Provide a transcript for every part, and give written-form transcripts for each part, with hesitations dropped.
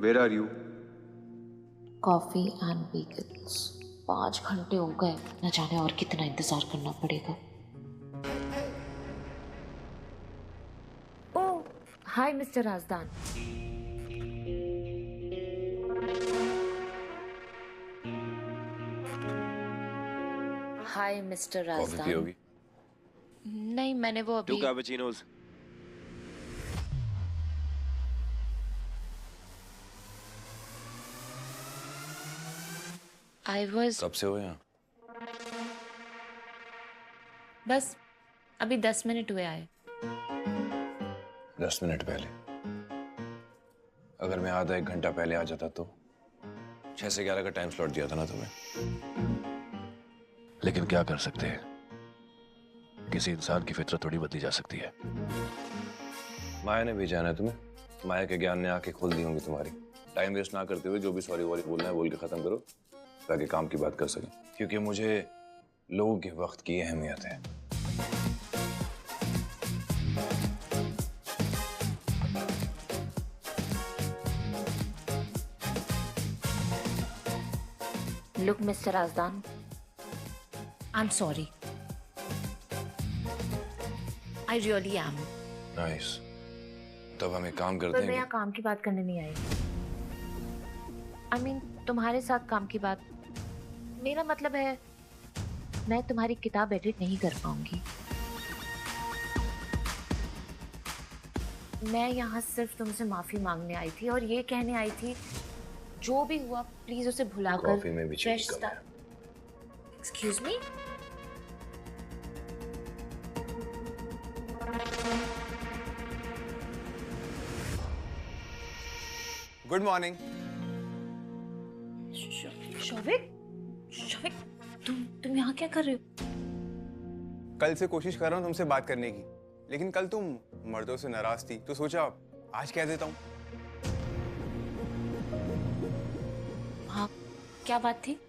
Where are you? Coffee and bagels. 5 घंटे हो गए, न जाने और कितना इंतजार करना पड़ेगा। Oh hi mister Rajdan. Hi mister coffee Rajdan. पियोगी? नहीं, मैंने वो 2 अभी कैपेचिनोज। आई वॉज कब से हो यहाँ? बस अभी 10 मिनट हुए आए। 10 मिनट पहले? अगर मैं आधा 1 घंटा पहले आ जाता तो 6 से 11 का टाइम स्लॉट दिया था ना तुम्हें। लेकिन क्या कर सकते हैं, किसी इंसान की फितरत थोड़ी बदली जा सकती है। माया ने भेजा है तुम्हें, माया के ज्ञान ने आंखें खोल दी होंगी तुम्हारी। टाइम वेस्ट ना करते हुए जो भी सॉरी वॉरी बोलना है बोल के खत्म करो, ताकि काम की बात कर सकें। क्योंकि मुझे लोगों के वक्त की अहमियत है। Look mister Rajdan, I am sorry. I really am. Nice. तब हम एक काम करते पर हैं मैं यहाँ कि काम की बात करने नहीं आई। आई मीन तुम्हारे साथ काम की बात। मेरा मतलब है मैं तुम्हारी किताब एडिट नहीं कर पाऊंगी। मैं यहाँ सिर्फ तुमसे माफी मांगने आई थी और ये कहने आई थी जो भी हुआ प्लीज उसे भुलाकर कॉफी में भी चीनी फ्रेश कम है। Excuse me. Good morning. Shouvik, Shouvik, तुम यहाँ क्या कर रहे हो? कल से कोशिश कर रहा हूँ तुमसे बात करने की, लेकिन कल तुम मर्दों से नाराज थी तो सोचा आज कह देता हूँ। हाँ, क्या बात थी?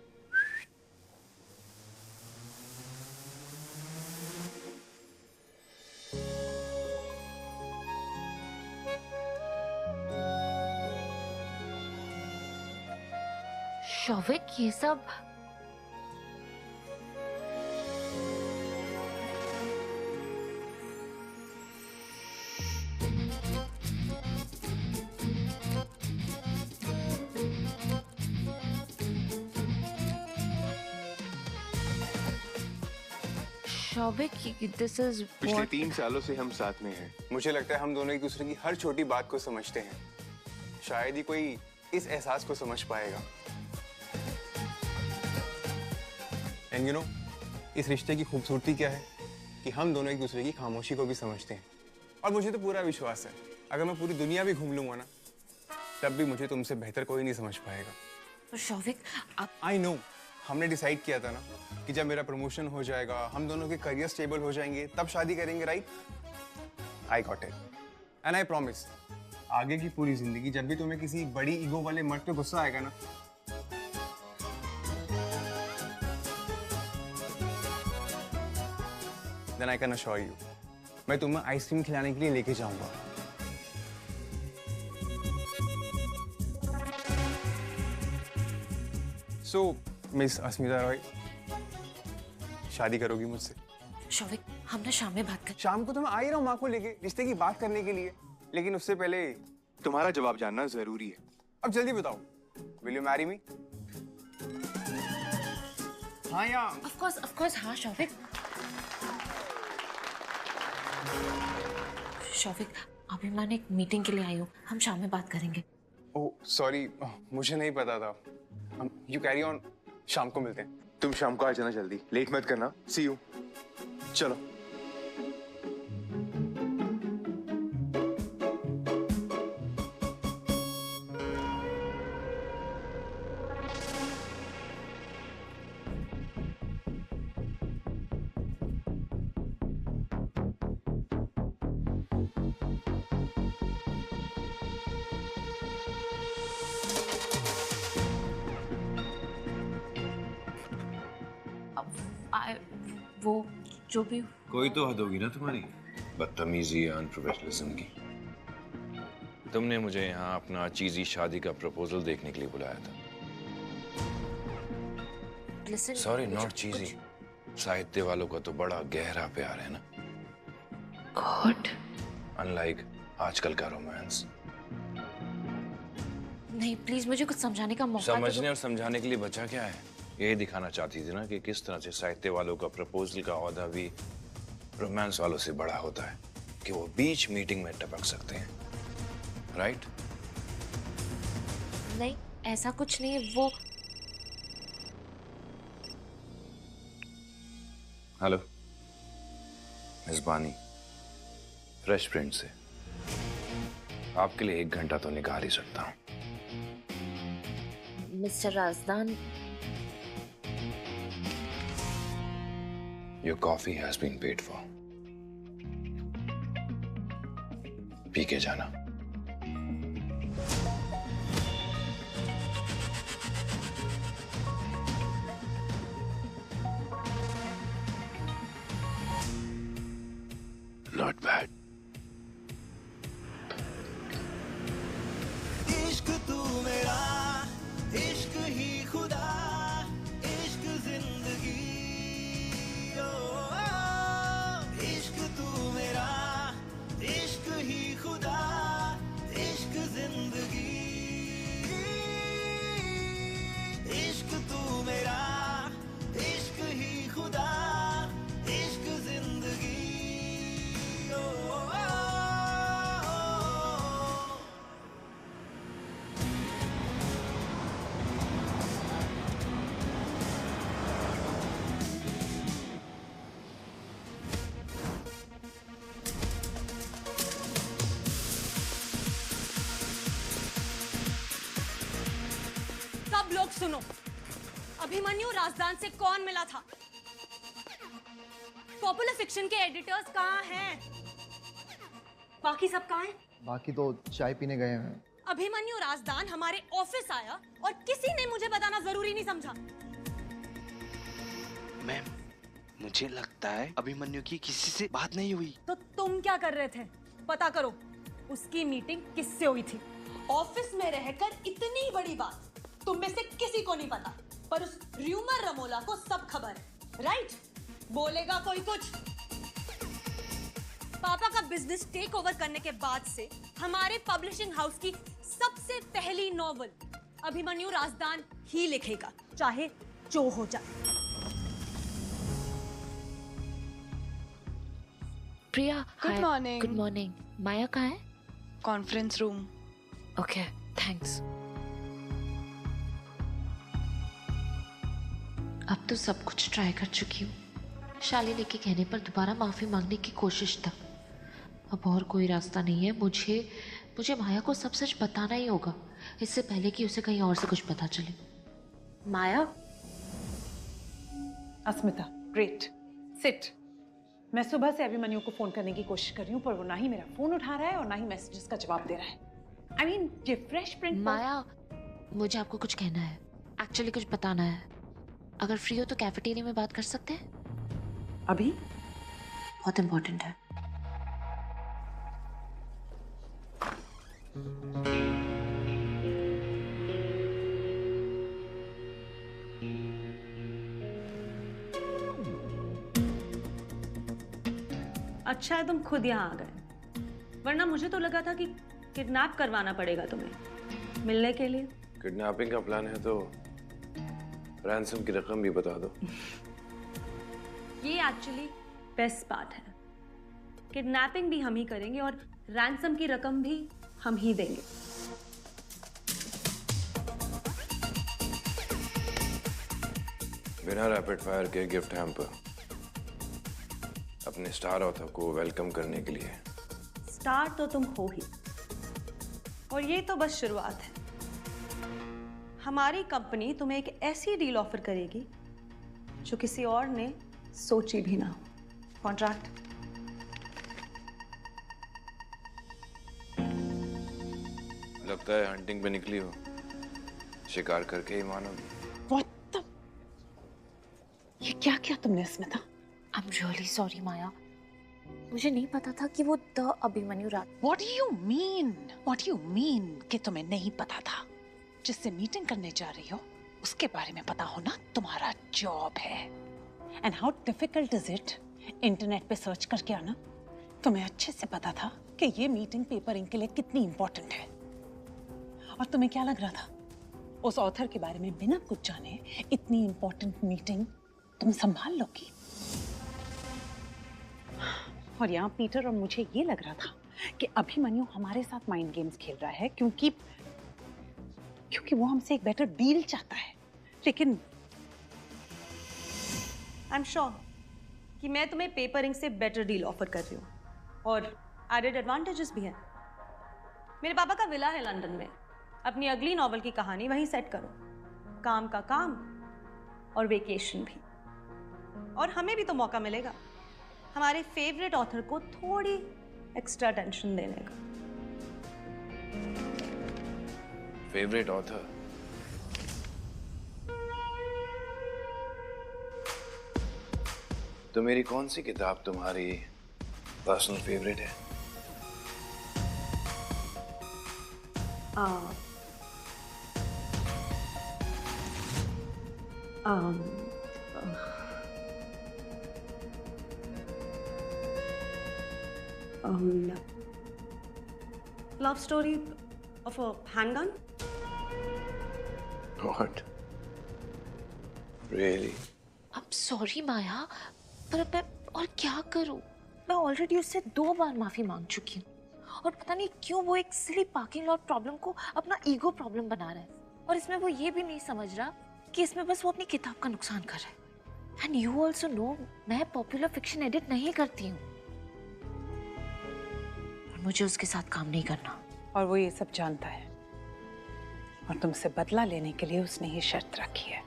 शौविक, ये सब शौविक, दिस इज पिछले 3 सालों से हम साथ में हैं। मुझे लगता है हम दोनों एक दूसरे की हर छोटी बात को समझते हैं। शायद ही कोई इस एहसास को समझ पाएगा। एंड यू नो, इस रिश्ते की खूबसूरती क्या है कि हम दोनों एक दूसरे की खामोशी को भी समझते हैं। और मुझे तो पूरा विश्वास है अगर मैं पूरी दुनिया भी घूम लूंगा ना, तब भी मुझे तुमसे बेहतर कोई नहीं समझ पाएगा। तो शौविक, आप आई नो, हमने डिसाइड किया था ना कि जब मेरा प्रमोशन हो जाएगा, हम दोनों के करियर स्टेबल हो जाएंगे, तब शादी करेंगे, right? I got it and I promise, आगे की पूरी जिंदगी जब भी तुम्हें किसी बड़ी ईगो वाले मर्द पे गुस्सा आएगा ना, then I can assure you, मैं तुम्हें आइसक्रीम खिलाने के लिए लेके जाऊंगा। सो मिस अस्मिता रॉय, शादी करोगी मुझसे? शौविक, हम ना शाम में बात कर। शाम को तो मैं आ ही रहा हूँ माँ को लेके रिश्ते की बात करने के लिए, लेकिन उससे पहले तुम्हारा जवाब जानना जरूरी है। अब जल्दी बताओ, विल यू मैरी मी? हाँ या? ऑफ कोर्स, हाँ शौविक। शौविक, अभी मैं एक मीटिंग के लिए आई हूँ, हम शाम में बात करेंगे। ओह सॉरी, मुझे नहीं पता था। यू कैरी ऑन, शाम को मिलते हैं। तुम शाम को आ जाना जल्दी, लेट मत करना। सी यू। चलो। वो जो भी कोई तो हद होगी ना तुम्हारी बदतमीजी या अनप्रोफेशनलिज्म की। तुमने मुझे यहाँ अपना चीजी शादी का प्रपोजल देखने के लिए बुलाया था। Listen, सॉरी, मुझे नॉट चीजी। साहित्य वालों का तो बड़ा गहरा प्यार है ना, गॉड। अनलाइक आजकल का रोमांस। नहीं, प्लीज मुझे कुछ समझाने का मौका समझने और समझाने के लिए बचा क्या है? यही दिखाना चाहती थी ना कि किस तरह से साहित्य वालों का प्रपोजल का औहदा भी रोमांस वालों से बड़ा होता है, कि वो बीच मीटिंग में टपक सकते हैं, राइट? नहीं, ऐसा कुछ नहीं है। वो हेलो मिस बानी, फ्रेश प्रिंट से आपके लिए 1 घंटा तो निकाल ही सकता हूँ। Mister Rajdan, your coffee has been paid for. पी के जाना। Not bad. इश्क तू मेरा, इश्क ही खुदा, इश्क जिंदगी, ओ, इश्क तू मेरा, इश्क ही खुदा, इश्क जिंदगी, इश्क तू मेरा, इश्क ही खुदा, इश्क जिंदगी, ओ, सब लोग सुनो, अभिमन्यु राजदान से कौन मिला था? पॉपुलर फिक्शन के एडिटर्स कहाँ हैं? बाकी सब कहाँ हैं? बाकी तो चाय पीने गए हैं। अभिमन्यु राजदान हमारे ऑफिस आया और किसी ने मुझे बताना जरूरी नहीं समझा। मैम, मुझे लगता है अभिमन्यु की किसी से बात नहीं हुई। तो तुम क्या कर रहे थे? पता करो, उसकी मीटिंग किससे हुई थी? ऑफिस में रहकर इतनी बड़ी बात तुम में से किसी को नहीं पता, पर उस र्यूमर रमोला को सब खबर है, राइट? बोलेगा कोई कुछ? पापा का बिजनेस टेक ओवर करने के बाद से हमारे पब्लिशिंग हाउस की सबसे पहली नॉवल अभिमन्यु राजदान ही लिखेगा, चाहे जो हो जाए। Priya, Good morning. Good morning. Maya कहाँ है? Conference room. Okay, thanks. अब तो सब कुछ ट्राई कर चुकी हूँ। शालिनी के कहने पर दोबारा माफी मांगने की कोशिश तक। अब और कोई रास्ता नहीं है। मुझे माया को सब सच बताना ही होगा, इससे पहले कि उसे कहीं और से कुछ पता चले। माया, अस्मिता, ग्रेट, सिट। मैं सुबह से अभिमन्यु को फोन करने की कोशिश कर रही हूँ, पर वो ना ही मेरा फोन उठा रहा है और ना ही मैसेजेस का जवाब दे रहा है। I mean, ये फ्रेश प्रिंट। माया, मुझे आपको कुछ कहना है, एक्चुअली कुछ बताना है। अगर फ्री हो तो कैफेटेरिया में बात कर सकते हैं? अभी बहुत इम्पोर्टेंट है। अच्छा है तुम खुद यहाँ आ गए, वरना मुझे तो लगा था कि किडनैप करवाना पड़ेगा तुम्हें मिलने के लिए। किडनैपिंग का प्लान है तो रैंसम की रकम भी बता दो। ये एक्चुअली बेस्ट पार्ट है। किडनैपिंग भी हम ही करेंगे और रैंसम की रकम भी हम ही देंगे। बिना रैपिड फायर के गिफ्ट हैम्पर अपने स्टार ऑथर को वेलकम करने के लिए। स्टार तो तुम हो ही, और ये तो बस शुरुआत है। हमारी कंपनी तुम्हें एक ऐसी डील ऑफर करेगी जो किसी और ने सोची भी ना हो। कॉन्ट्रैक्ट। लगता है हंटिंग पे निकली हो, शिकार करके ही मानोगी। What the? ये क्या किया तुमने अस्मिता? I'm really sorry माया। मुझे नहीं पता था कि वो द अभिमन्यु रात। What do you mean? What do you mean कि तुम्हें नहीं पता था? जिससे मीटिंग करने जा रही हो उसके बारे में पता होना तुम्हारा जॉब है। And how difficult is it? Internet पे सर्च करके आना। तुम्हें अच्छे से पता था कि ये मीटिंग पेपरिंग के लिए कितनी इंपॉर्टेंट है। और तुम्हें क्या लग रहा था? उस ऑथर के बारे में बिना कुछ जाने इतनी इंपॉर्टेंट मीटिंग तुम संभाल लोगी? और यहाँ पीटर और मुझे ये लग रहा था कि अभिमन्यु हमारे साथ माइंड गेम्स खेल रहा है क्योंकि वो हमसे एक बेटर डील चाहता है। लेकिन आई एम श्योर कि मैं तुम्हें पेपरिंग से बेटर डील ऑफर कर रही हूँ और एडेड एडवांटेजेस भी हैं। मेरे पापा का विला है लंदन में। अपनी अगली नॉवल की कहानी वहीं सेट करो। काम का काम और वेकेशन भी। और हमें भी तो मौका मिलेगा हमारे फेवरेट ऑथर को थोड़ी एक्स्ट्रा टेंशन देने का। Favourite author? तो मेरी कौन सी किताब तुम्हारी पर्सनल फेवरेट है? Love story of a handgun? What? Really? I'm sorry माया, पर मैं और क्या करूं? मैं ऑलरेडी उससे 2 बार माफी मांग चुकी हूँ और पता नहीं क्यों वो एक सिली पार्किंग लॉट प्रॉब्लम को अपना ईगो प्रॉब्लम बना रहा है। और इसमें वो ये भी नहीं समझ रहा कि इसमें बस वो अपनी किताब का नुकसान कर रहा है। एंड यू ऑल्सो नो मैं पॉपुलर फिक्शन एडिट नहीं करती हूँ और मुझे उसके साथ काम नहीं करना। और वो ये सब जानता है और तुमसे बदला लेने के लिए उसने ये शर्त रखी है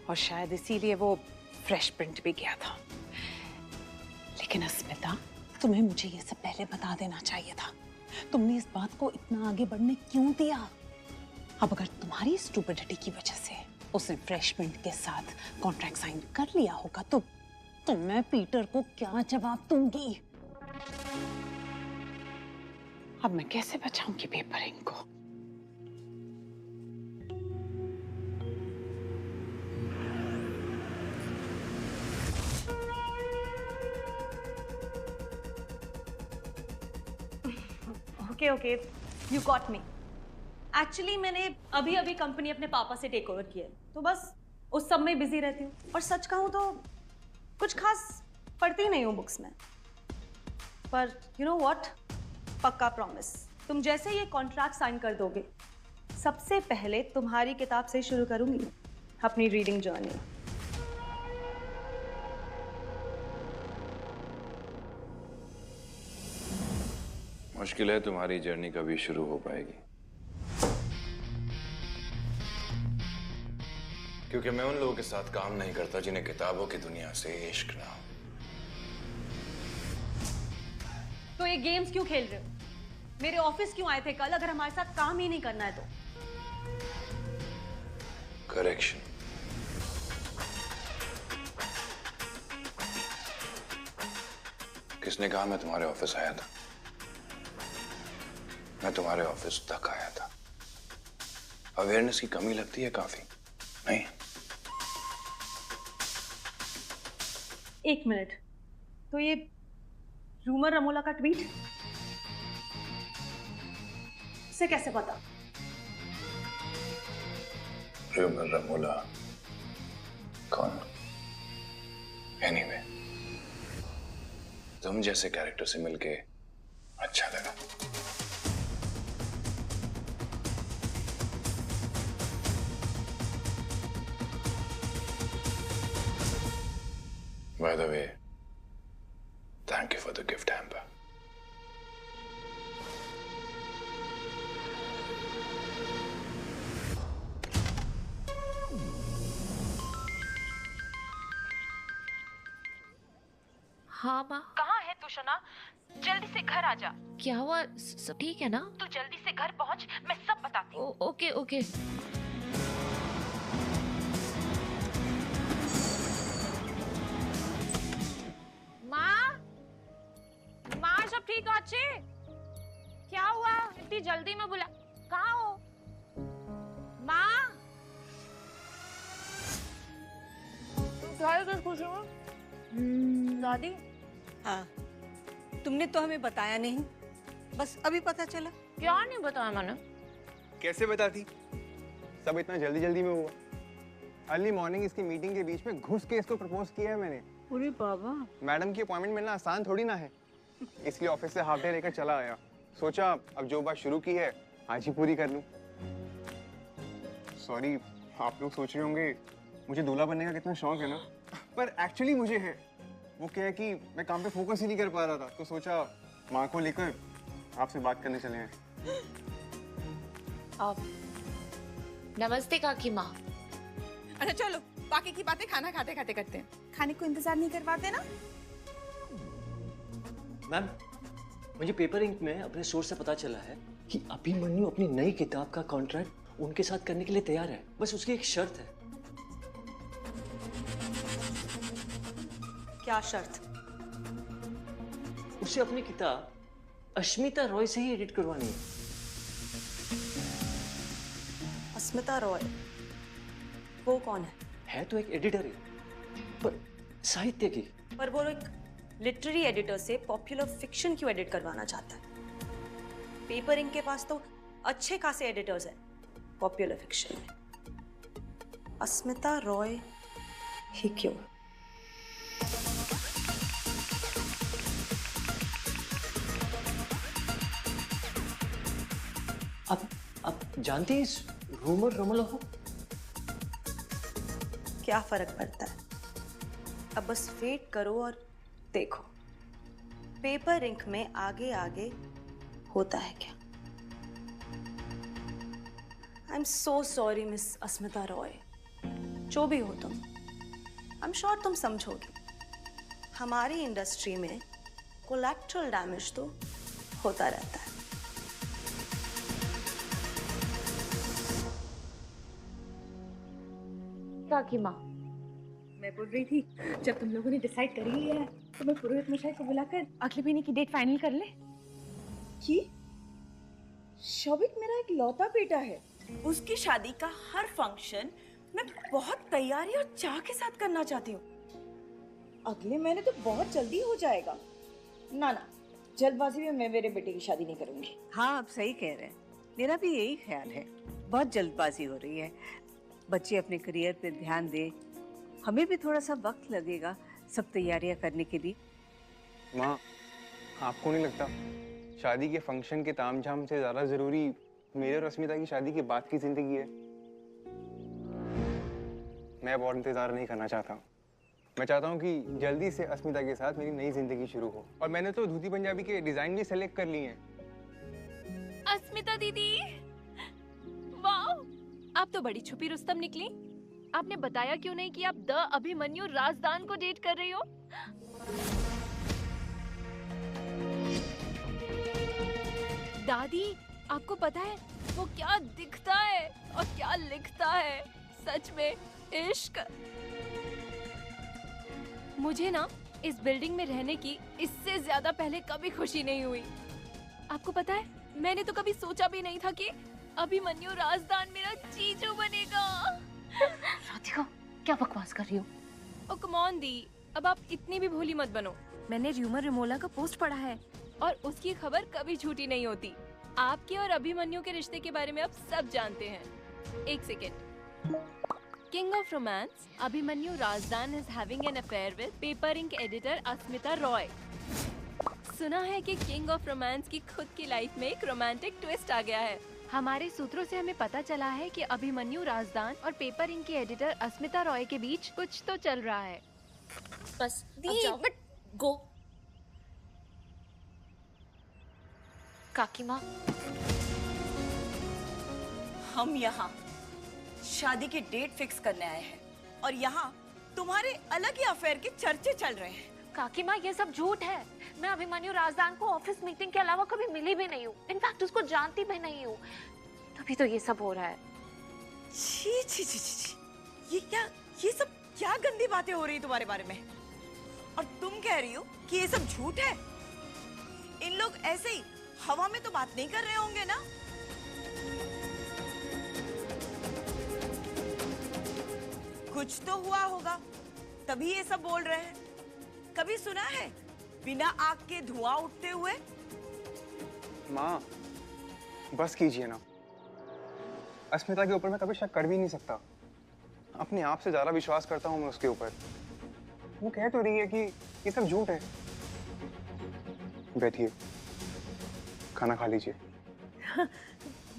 और शायद इसीलिए वो फ्रेश प्रिंट भी गया था। लेकिन अस्मिता, तुम्हें मुझे ये सब पहले बता देना चाहिए था। तुमने इस बात को इतना आगे बढ़ने क्यों दिया? अब अगर तुम्हारी स्टूपिडिटी की वजह से उसने फ्रेश प्रिंट के साथ कॉन्ट्रैक्ट साइन कर लिया होगा तो मैं पीटर को क्या जवाब दूंगी? अब मैं कैसे बचाऊंगी पेपरिंग को? Okay, you got me. Actually मैंने अभी कंपनी अपने पापा से टेक ओवर की है, तो बस उस सब में बिजी रहती हूँ। और सच कहूँ तो कुछ खास पढ़ती नहीं हूँ बुक्स में। पर यू नो व्हाट, पक्का प्रॉमिस, तुम जैसे ये कॉन्ट्रैक्ट साइन कर दोगे, सबसे पहले तुम्हारी किताब से शुरू करूंगी अपनी रीडिंग जर्नी। मुश्किल है तुम्हारी जर्नी कभी शुरू हो पाएगी, क्योंकि मैं उन लोगों के साथ काम नहीं करता जिन्हें किताबों की दुनिया से इश्क ना हो। तो ये गेम्स क्यों खेल रहे हो? मेरे ऑफिस क्यों आए थे कल अगर हमारे साथ काम ही नहीं करना है तो? करेक्शन। किसने कहा मैं तुम्हारे ऑफिस आया था? मैं तुम्हारे ऑफिस तक आया था। अवेयरनेस की कमी लगती है काफी, नहीं? एक मिनट, तो ये रूमर रमोला का ट्वीट से कैसे पता? रूमर रमोला कौन? एनीवे, तुम जैसे कैरेक्टर से मिलके अच्छा लगा। By the way, thank you for the gift hamper. हाँ माँ। कहाँ है तू शना? जल्दी से घर आ जा। क्या हुआ? सब ठीक है ना? तू जल्दी से घर पहुँच, मैं सब बताती हूँ। Okay okay. माँ ठीक हो अच्छे? क्या हुआ इतनी जल्दी में बुला? कहाँ हो माँ? दादी, हाँ, तुमने तो हमें बताया नहीं, बस अभी पता चला। क्या नहीं बताया मैंने? कैसे बताती? सब इतना जल्दी जल्दी में हुआ। अर्ली मॉर्निंग इसकी मीटिंग के बीच में घुस के इसको प्रपोज किया है मैंने। अरे बाबा, मैडम की अपॉइंटमेंट मिलना आसान थोड़ी ना है, इसलिए ऑफिस से हाफ डे लेकर चला आया। सोचा अब जो बात शुरू की है आज ही पूरी कर लूं। सॉरी, आप लोग सोच रहे होंगे मुझे दूल्हा बनने का कितना शौक है ना, पर एक्चुअली मुझे है। वो क्या है कि मैं काम पे फोकस ही नहीं कर पा रहा था, तो सोचा माँ को लेकर आपसे बात करने चले हैं। आप नमस्ते काकी माँ। अच्छा चलो, बाकी की बातें खाना खाते खाते करते हैं। खाने को इंतजार नहीं करवाते ना? मैम, मुझे पेपर इंक में अपने सोर्स से पता चला है कि अभिमन्यु अपनी नई किताब का कॉन्ट्रैक्ट उनके साथ करने के लिए तैयार है। बस उसकी एक शर्त है। क्या शर्त? उसे अपनी किताब अस्मिता रॉय से ही एडिट करवानी है। अस्मिता रॉय? वो कौन है तो एक एडिटर ही, पर साहित्य की। पर वो एक लिटरेरी एडिटर से पॉपुलर फिक्शन क्यों एडिट करवाना चाहता है? पेपर इंक के पास तो अच्छे खासे एडिटर्स हैं पॉपुलर फिक्शन में। अस्मिता रॉय ही क्यों? आप जानते हैं इस रूमर रमला को? क्या फर्क पड़ता है? अब बस वेट करो और देखो पेपर इंक में आगे आगे होता है क्या। I am so sorry miss Asmita Roy, जो भी हो तुम, आई एम श्योर तुम समझोगे। हमारी इंडस्ट्री में कोलैटरल डैमेज तो होता रहता है। काकी माँ, मैं बोल रही थी, जब तुम लोगों ने डिसाइड कर ही लिया है तो मैं पुरोहित मशाई को बुलाकर अगले महीने की डेट फाइनल कर ले। कि शौविक मेरा एक लौता बेटा है, उसकी शादी का हर फंक्शन मैं बहुत तैयारी और चाह के साथ करना चाहती हूँ। अगले महीने तो बहुत जल्दी हो जाएगा। ना ना, जल्दबाजी में मैं मेरे बेटे की शादी नहीं करूंगी। हाँ, आप सही कह रहे हैं, मेरा भी यही ख्याल है। बहुत जल्दबाजी हो रही है। बच्चे अपने करियर पे ध्यान दे, हमें भी थोड़ा सा वक्त लगेगा सब तैयारियां करने के लिए। माँ, आपको नहीं लगता शादी के फंक्शन के तामझाम से ज्यादा जरूरी मेरे और अस्मिता की शादी के बाद की जिंदगी है? मैं अब और इंतजार नहीं करना चाहता। मैं चाहता हूँ कि जल्दी से अस्मिता के साथ मेरी नई जिंदगी शुरू हो। और मैंने तो धोती पंजाबी के डिजाइन भी सेलेक्ट कर लिए हैं। अस्मिता दीदी, वाह, आप तो बड़ी छुपी रुस्तम निकली। आपने बताया क्यों नहीं कि आप द अभिमन्यु राजदान को डेट कर रही हो? दादी, आपको पता है वो क्या दिखता है और क्या लिखता है? सच में इश्क। मुझे ना इस बिल्डिंग में रहने की इससे ज्यादा पहले कभी खुशी नहीं हुई। आपको पता है, मैंने तो कभी सोचा भी नहीं था कि अभिमन्यु राजदान मेरा जीजू बनेगा। राधिका, क्या बकवास कर रही हो? ओ कम ऑन दी, अब आप इतनी भी भोली मत बनो। मैंने र्यूमर रिमोला का पोस्ट पढ़ा है और उसकी खबर कभी झूठी नहीं होती। आपके और अभिमन्यु के रिश्ते के बारे में आप सब जानते हैं। एक second. King of romance Abhimanyu Rajdan is having an affair with paper ink editor Asmita Roy. सुना है कि किंग ऑफ रोमांस की खुद की लाइफ में एक रोमांटिक ट्विस्ट आ गया है। हमारे सूत्रों से हमें पता चला है कि अभिमन्यु राजदान और पेपर इंक की एडिटर अस्मिता रॉय के बीच कुछ तो चल रहा है। बस बट गो। काकी माँ, हम यहाँ शादी की डेट फिक्स करने आए हैं और यहाँ तुम्हारे अलग ही अफेयर के चर्चे चल रहे हैं। काकी माँ, ये सब झूठ है। मैं अभिमन्यु राजदान को ऑफिस मीटिंग के अलावा कभी मिली भी नहीं हूँ। इनफैक्ट उसको जानती भी नहीं हूँ। तभी तो ये सब हो रहा है। छी छी छी छी, ये सब क्या गंदी बातें हो रही है तुम्हारे बारे में? और तुम कह रही हो कि ये सब झूठ है? इन लोग ऐसे ही हवा में तो बात नहीं कर रहे होंगे ना? कुछ तो हुआ होगा, तभी ये सब बोल रहे हैं। कभी सुना है बिना आग के धुआं उठते हुए? माँ, बस कीजिए ना। अस्मिता के ऊपर मैं कभी शक कर भी नहीं सकता। अपने आप से ज्यादा विश्वास करता हूँ मैं उसके ऊपर। वो कह तो रही है कि ये सब झूठ है। बैठिए, खाना खा लीजिए।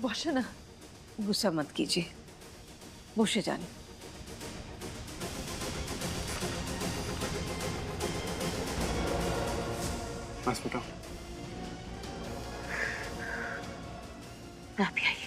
बॉशे ना, गुस्सा मत कीजिए, बॉशे जाने। अस्मिता, आप ही आइए।